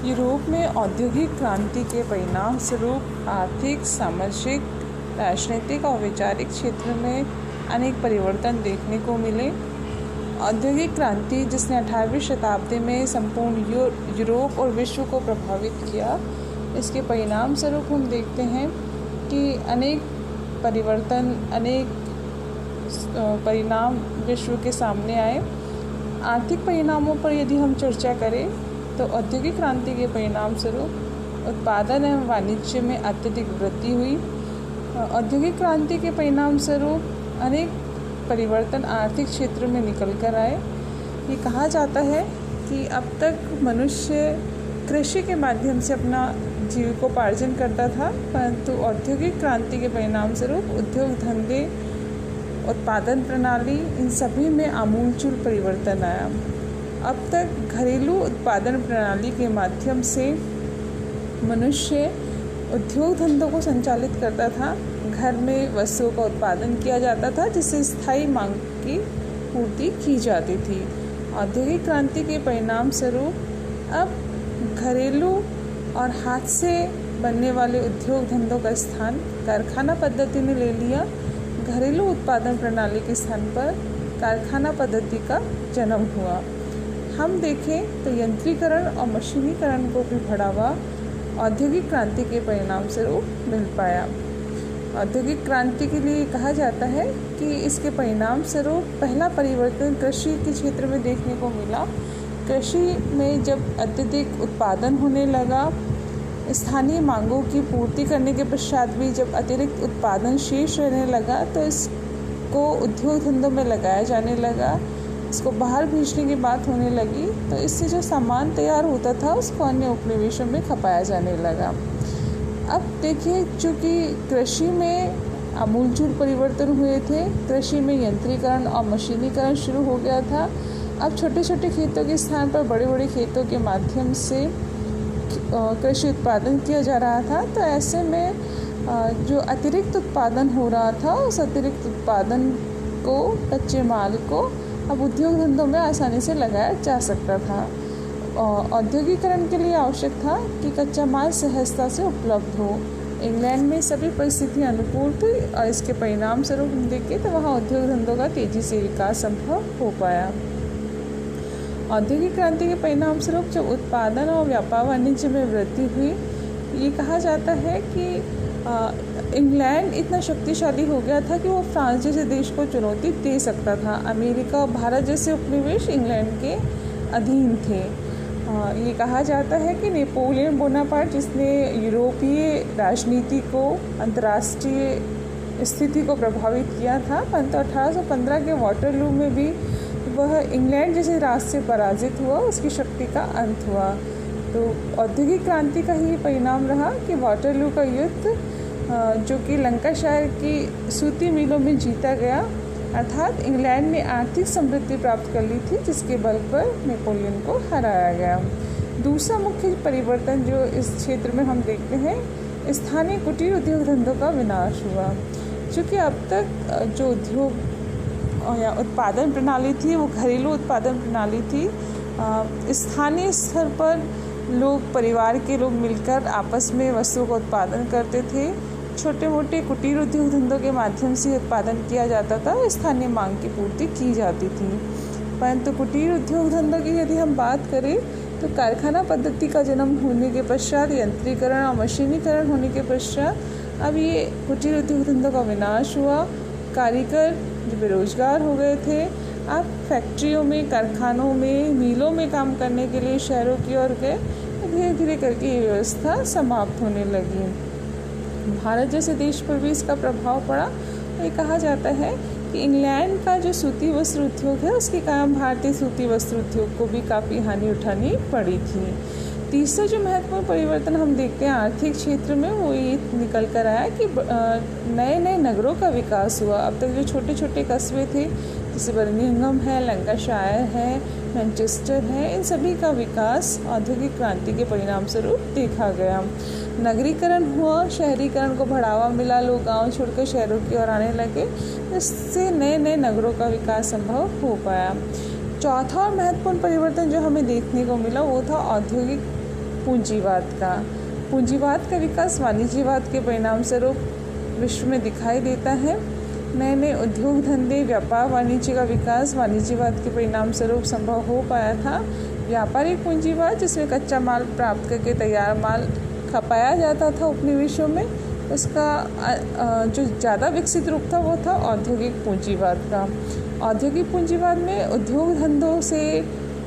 Europe में औद्योगिक क्रांति के परिणाम स्वरूप आर्थिक, सामाजिक, राजनीतिक और वैचारिक क्षेत्र में अनेक परिवर्तन देखने को मिले। औद्योगिक क्रांति, जिसने 18वीं शताब्दी में संपूर्ण यूरोप और विश्व को प्रभावित किया, इसके परिणाम स्वरूप हम देखते हैं कि अनेक परिवर्तन, अनेक परिणाम विश्व के सामने आए। आर्थिक परिणामों पर यदि हम चर्चा करें तो औद्योगिक क्रांति के परिणाम स्वरूप उत्पादन एवं वाणिज्य में अत्यधिक वृद्धि हुई। औद्योगिक क्रांति के परिणाम स्वरूप अनेक परिवर्तन आर्थिक क्षेत्र में निकल कर आए। ये कहा जाता है कि अब तक मनुष्य कृषि के माध्यम से अपना जीविकोपार्जन करता था, परंतु औद्योगिक क्रांति के परिणाम स्वरूप उद्योग धंधे, उत्पादन प्रणाली, इन सभी में आमूलचूल परिवर्तन आया। अब तक घरेलू उत्पादन प्रणाली के माध्यम से मनुष्य उद्योग धंधों को संचालित करता था। घर में वस्तुओं का उत्पादन किया जाता था जिससे स्थायी मांग की पूर्ति की जाती थी। औद्योगिक क्रांति के परिणाम स्वरूप अब घरेलू और हाथ से बनने वाले उद्योग धंधों का स्थान कारखाना पद्धति ने ले लिया। घरेलू उत्पादन प्रणाली के स्थान पर कारखाना पद्धति का जन्म हुआ। हम देखें तो यंत्रीकरण और मशीनीकरण को भी बढ़ावा औद्योगिक क्रांति के परिणाम स्वरूप मिल पाया। औद्योगिक क्रांति के लिए कहा जाता है कि इसके परिणाम स्वरूप पहला परिवर्तन कृषि के क्षेत्र में देखने को मिला। कृषि में जब अत्यधिक उत्पादन होने लगा, स्थानीय मांगों की पूर्ति करने के पश्चात भी जब अतिरिक्त उत्पादन शेष रहने लगा तो इसको उद्योग धंधों में लगाया जाने लगा। इसको बाहर भेजने की बात होने लगी तो इससे जो सामान तैयार होता था उसको अन्य उपनिवेशों में खपाया जाने लगा। अब देखिए, चूँकि कृषि में आमूलचूल परिवर्तन हुए थे, कृषि में यंत्रीकरण और मशीनीकरण शुरू हो गया था। अब छोटे छोटे खेतों के स्थान पर बड़े बड़े खेतों के माध्यम से कृषि उत्पादन किया जा रहा था। तो ऐसे में जो अतिरिक्त उत्पादन हो रहा था, उस अतिरिक्त उत्पादन को, कच्चे माल को अब उद्योग धंधों में आसानी से लगाया जा सकता था। औद्योगिकरण के लिए आवश्यक था कि कच्चा माल सहजता से उपलब्ध हो। इंग्लैंड में सभी परिस्थितियाँ अनुकूल थी और इसके परिणाम स्वरूप हम देखें तो वहाँ उद्योग धंधों का तेज़ी से विकास संभव हो पाया। औद्योगिक क्रांति के परिणाम स्वरूप जब उत्पादन और व्यापार वाणिज्य में वृद्धि हुई, ये कहा जाता है कि इंग्लैंड इतना शक्तिशाली हो गया था कि वो फ्रांस जैसे देश को चुनौती दे सकता था। अमेरिका और भारत जैसे उपनिवेश इंग्लैंड के अधीन थे। ये कहा जाता है कि नेपोलियन बोनापार्ट, जिसने यूरोपीय राजनीति को, अंतर्राष्ट्रीय स्थिति को प्रभावित किया था, परंतु 1815 के वाटरलू में भी वह इंग्लैंड जैसे राष्ट्र से पराजित हुआ, उसकी शक्ति का अंत हुआ। तो औद्योगिक क्रांति का ही परिणाम रहा कि वाटरलू का युद्ध, जो कि लंकाशायर की सूती मिलों में जीता गया, अर्थात इंग्लैंड ने आर्थिक समृद्धि प्राप्त कर ली थी, जिसके बल पर नेपोलियन को हराया गया। दूसरा मुख्य परिवर्तन जो इस क्षेत्र में हम देखते हैं, स्थानीय कुटीर उद्योग धंधों का विनाश हुआ। क्योंकि अब तक जो उद्योग या उत्पादन प्रणाली थी वो घरेलू उत्पादन प्रणाली थी। स्थानीय स्तर पर लोग, परिवार के लोग मिलकर आपस में वस्तुओं का उत्पादन करते थे। छोटे मोटे कुटीर उद्योग धंधों के माध्यम से उत्पादन किया जाता था, स्थानीय मांग की पूर्ति की जाती थी। परंतु कुटीर उद्योग धंधों की यदि हम बात करें तो कारखाना पद्धति का जन्म होने के पश्चात, यंत्रीकरण और मशीनीकरण होने के पश्चात अब ये कुटीर उद्योग धंधों का विनाश हुआ। कारीगर जो बेरोजगार हो गए थे, अब फैक्ट्रियों में, कारखानों में, मिलों में काम करने के लिए शहरों की ओर गए। धीरे धीरे करके ये व्यवस्था समाप्त होने लगी। भारत जैसे देश पर भी इसका प्रभाव पड़ा। ये कहा जाता है कि इंग्लैंड का जो सूती वस्त्र उद्योग है, उसके कारण भारतीय सूती वस्त्र उद्योग को भी काफ़ी हानि उठानी पड़ी थी। तीसरा जो महत्वपूर्ण परिवर्तन हम देखते हैं आर्थिक क्षेत्र में, वो ये निकल कर आया कि नए नए नगरों का विकास हुआ। अब तक जो छोटे छोटे कस्बे थे, जैसे बर्मिंघम है, लंकाशायर है, मैनचेस्टर है, इन सभी का विकास औद्योगिक क्रांति के परिणाम स्वरूप देखा गया। नगरीकरण हुआ, शहरीकरण को बढ़ावा मिला, लोग गांव छोड़कर शहरों की ओर आने लगे, इससे नए नए नगरों का विकास संभव हो पाया। चौथा और महत्वपूर्ण परिवर्तन जो हमें देखने को मिला वो था औद्योगिक पूंजीवाद का। पूंजीवाद का विकास वाणिज्यवाद के परिणाम स्वरूप विश्व में दिखाई देता है। नए नए उद्योग धंधे, व्यापार वाणिज्य का विकास वाणिज्यवाद के परिणाम स्वरूप संभव हो पाया था। व्यापारिक पूंजीवाद, जिसमें कच्चा माल प्राप्त करके तैयार माल खपाया जाता था उपनिवेशों में, उसका जो ज़्यादा विकसित रूप था वो था औद्योगिक पूंजीवाद का। औद्योगिक पूंजीवाद में उद्योग धंधों से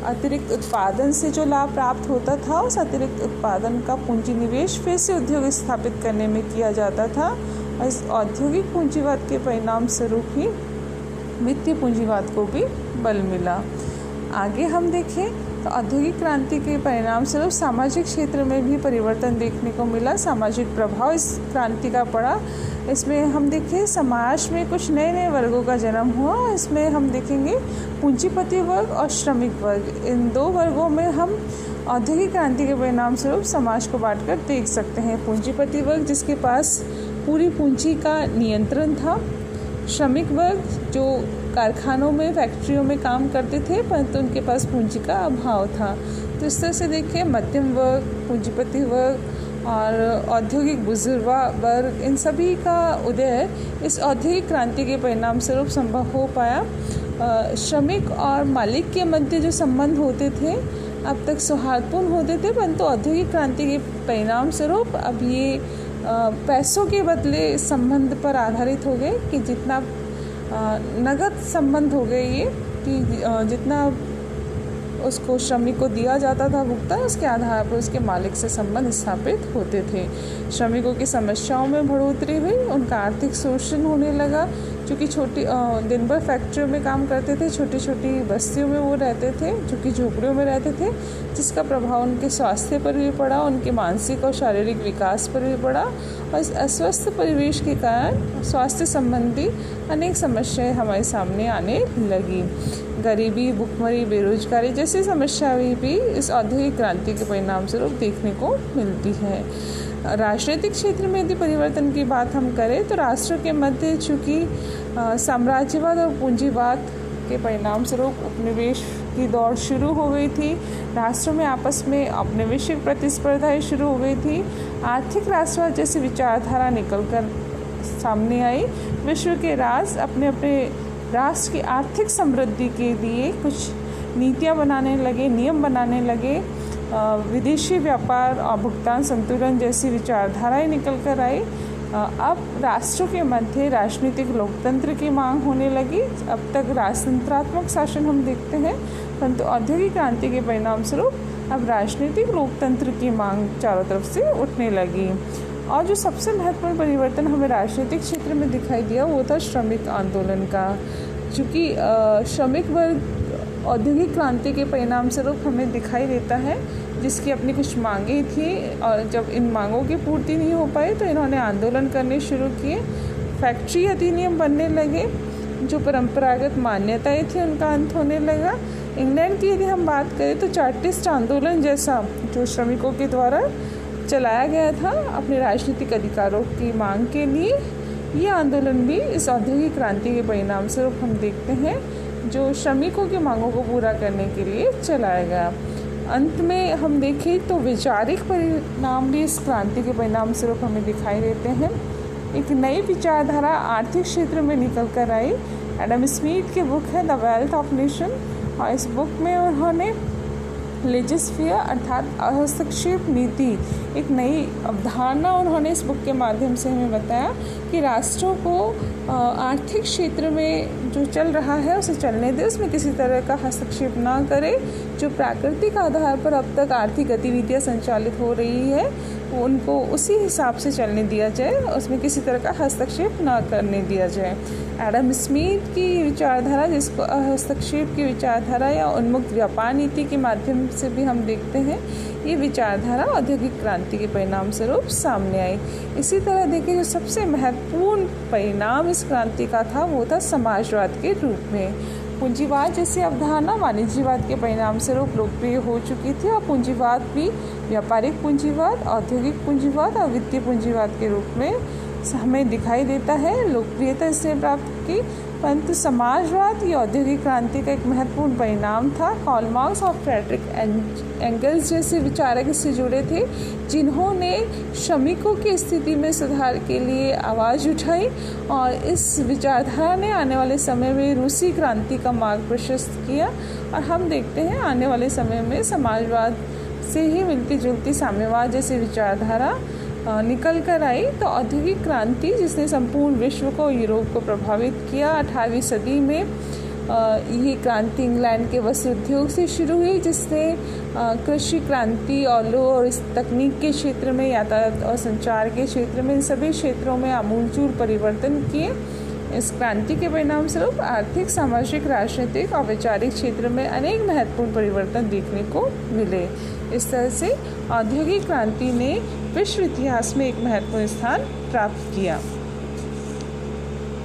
अतिरिक्त उत्पादन से जो लाभ प्राप्त होता था, उस अतिरिक्त उत्पादन का पूंजी निवेश फिर से उद्योग स्थापित करने में किया जाता था। और इस औद्योगिक पूंजीवाद के परिणाम स्वरूप ही वित्तीय पूंजीवाद को भी बल मिला। आगे हम देखें तो औद्योगिक क्रांति के परिणाम स्वरूप सामाजिक क्षेत्र में भी परिवर्तन देखने को मिला। सामाजिक प्रभाव इस क्रांति का पड़ा। इसमें हम देखें समाज में कुछ नए नए वर्गों का जन्म हुआ। इसमें हम देखेंगे पूंजीपति वर्ग और श्रमिक वर्ग, इन दो वर्गों में हम औद्योगिक क्रांति के परिणाम स्वरूप समाज को बांटकर देख सकते हैं। पूंजीपति वर्ग जिसके पास पूरी पूंजी का नियंत्रण था, श्रमिक वर्ग जो कारखानों में, फैक्ट्रियों में काम करते थे परंतु उनके पास पूंजी का अभाव था। तो इस तरह से देखिए मध्यम वर्ग, पूंजीपति वर्ग और औद्योगिक बुजुर्गा वर्ग, इन सभी का उदय इस औद्योगिक क्रांति के परिणाम स्वरूप संभव हो पाया। श्रमिक और मालिक के मध्य जो संबंध होते थे अब तक सौहार्दपूर्ण होते थे, परंतु औद्योगिक क्रांति के परिणाम स्वरूप अब ये पैसों के बदले संबंध पर आधारित हो गए कि जितना नगद संबंध हो गए ये कि जितना उसको श्रमिक को दिया जाता था भुगतान, उसके आधार पर उसके मालिक से संबंध स्थापित होते थे। श्रमिकों की समस्याओं में बढ़ोतरी हुई, उनका आर्थिक शोषण होने लगा, क्योंकि छोटी दिन भर फैक्ट्रियों में काम करते थे, छोटी छोटी बस्तियों में वो रहते थे, जो कि झोपड़ियों में रहते थे, जिसका प्रभाव उनके स्वास्थ्य पर भी पड़ा, उनके मानसिक और शारीरिक विकास पर भी पड़ा। और इस अस्वस्थ परिवेश के कारण स्वास्थ्य संबंधी अनेक समस्याएं हमारे सामने आने लगी। गरीबी, भुखमरी, बेरोजगारी जैसी समस्याएं भी इस औद्योगिक क्रांति के परिणाम स्वरूप देखने को मिलती है। राजनीतिक क्षेत्र में यदि परिवर्तन की बात हम करें तो राष्ट्रों के मध्य चूँकि साम्राज्यवाद और पूंजीवाद के परिणाम स्वरूप उपनिवेश की दौड़ शुरू हो गई थी। राष्ट्रों में आपस में औपनिवेशिक प्रतिस्पर्धाएं शुरू हो गई थी। आर्थिक राष्ट्रवाद जैसी विचारधारा निकलकर सामने आई। विश्व के राष्ट्र अपने अपने राष्ट्र की आर्थिक समृद्धि के लिए कुछ नीतियां बनाने लगे, नियम बनाने लगे। विदेशी व्यापार और भुगतान संतुलन जैसी विचारधाराएं निकल कर आई। अब राष्ट्रों के मध्य राजनीतिक लोकतंत्र की मांग होने लगी। अब तक राजतंत्रात्मक शासन हम देखते हैं, परंतु औद्योगिक क्रांति के परिणाम स्वरूप अब राजनीतिक लोकतंत्र की मांग चारों तरफ से उठने लगी। और जो सबसे महत्वपूर्ण परिवर्तन हमें राजनीतिक क्षेत्र में दिखाई दिया वो था श्रमिक आंदोलन का। चूँकि श्रमिक वर्ग औद्योगिक क्रांति के परिणाम स्वरूप हमें दिखाई देता है, जिसकी अपनी कुछ मांगें थी, और जब इन मांगों की पूर्ति नहीं हो पाई तो इन्होंने आंदोलन करने शुरू किए। फैक्ट्री अधिनियम बनने लगे, जो परंपरागत मान्यताएं थी उनका अंत होने लगा। इंग्लैंड की यदि हम बात करें तो चार्टिस्ट आंदोलन जैसा जो श्रमिकों के द्वारा चलाया गया था अपने राजनीतिक अधिकारों की मांग के लिए, ये आंदोलन भी इस औद्योगिक क्रांति के परिणाम स्वरूप हम देखते हैं, जो श्रमिकों की मांगों को पूरा करने के लिए चलाया गया। अंत में हम देखें तो वैचारिक परिणाम भी इस क्रांति के परिणाम स्वरूप हमें दिखाई देते हैं। एक नई विचारधारा आर्थिक क्षेत्र में निकल कर आई। एडम स्मिथ की बुक है द वेल्थ ऑफ नेशन, और इस बुक में उन्होंने लेजिस्फियर अर्थात हस्तक्षेप नीति, एक नई अवधारणा उन्होंने इस बुक के माध्यम से हमें बताया कि राष्ट्रों को आर्थिक क्षेत्र में जो चल रहा है उसे चलने दे, उसमें किसी तरह का हस्तक्षेप ना करे। जो प्राकृतिक आधार पर अब तक आर्थिक गतिविधियां संचालित हो रही है उनको उसी हिसाब से चलने दिया जाए, उसमें किसी तरह का हस्तक्षेप ना करने दिया जाए। एडम स्मिथ की विचारधारा, जिसको हस्तक्षेप की विचारधारा या उन्मुक्त व्यापार नीति के माध्यम से भी हम देखते हैं, ये विचारधारा औद्योगिक क्रांति के परिणाम स्वरूप सामने आई। इसी तरह देखिए जो सबसे महत्वपूर्ण परिणाम इस क्रांति का था वो था समाजवाद के रूप में। पूंजीवाद जैसी अवधारणा वाणिज्यवाद के परिणाम स्वरूप लोकप्रिय हो चुकी थी, और पूंजीवाद भी व्यापारिक पूंजीवाद, औद्योगिक पूंजीवाद और वित्तीय पूंजीवाद के रूप में हमें दिखाई देता है। लोकप्रियता इसने प्राप्त की, परंतु समाजवाद ये औद्योगिक क्रांति का एक महत्वपूर्ण परिणाम था। कार्ल मार्क्स और फ्रेडरिक एंगल्स जैसे विचारक इससे जुड़े थे, जिन्होंने श्रमिकों की स्थिति में सुधार के लिए आवाज़ उठाई, और इस विचारधारा ने आने वाले समय में रूसी क्रांति का मार्ग प्रशस्त किया। और हम देखते हैं आने वाले समय में समाजवाद से ही मिलती जुलती साम्यवाद जैसी विचारधारा निकल कर आई। तो औद्योगिक क्रांति जिसने संपूर्ण विश्व को, यूरोप को प्रभावित किया, 18वीं सदी में ये क्रांति इंग्लैंड के वस्त्र उद्योग से शुरू हुई, जिसने कृषि क्रांति और इस तकनीक के क्षेत्र में, यातायात और संचार के क्षेत्र में, इन सभी क्षेत्रों में आमूलचूल परिवर्तन किए। इस क्रांति के परिणाम स्वरूप आर्थिक, सामाजिक, राजनीतिक और वैचारिक क्षेत्र में अनेक महत्वपूर्ण परिवर्तन देखने को मिले। इस तरह से औद्योगिक क्रांति ने विश्व इतिहास में एक महत्वपूर्ण स्थान प्राप्त किया।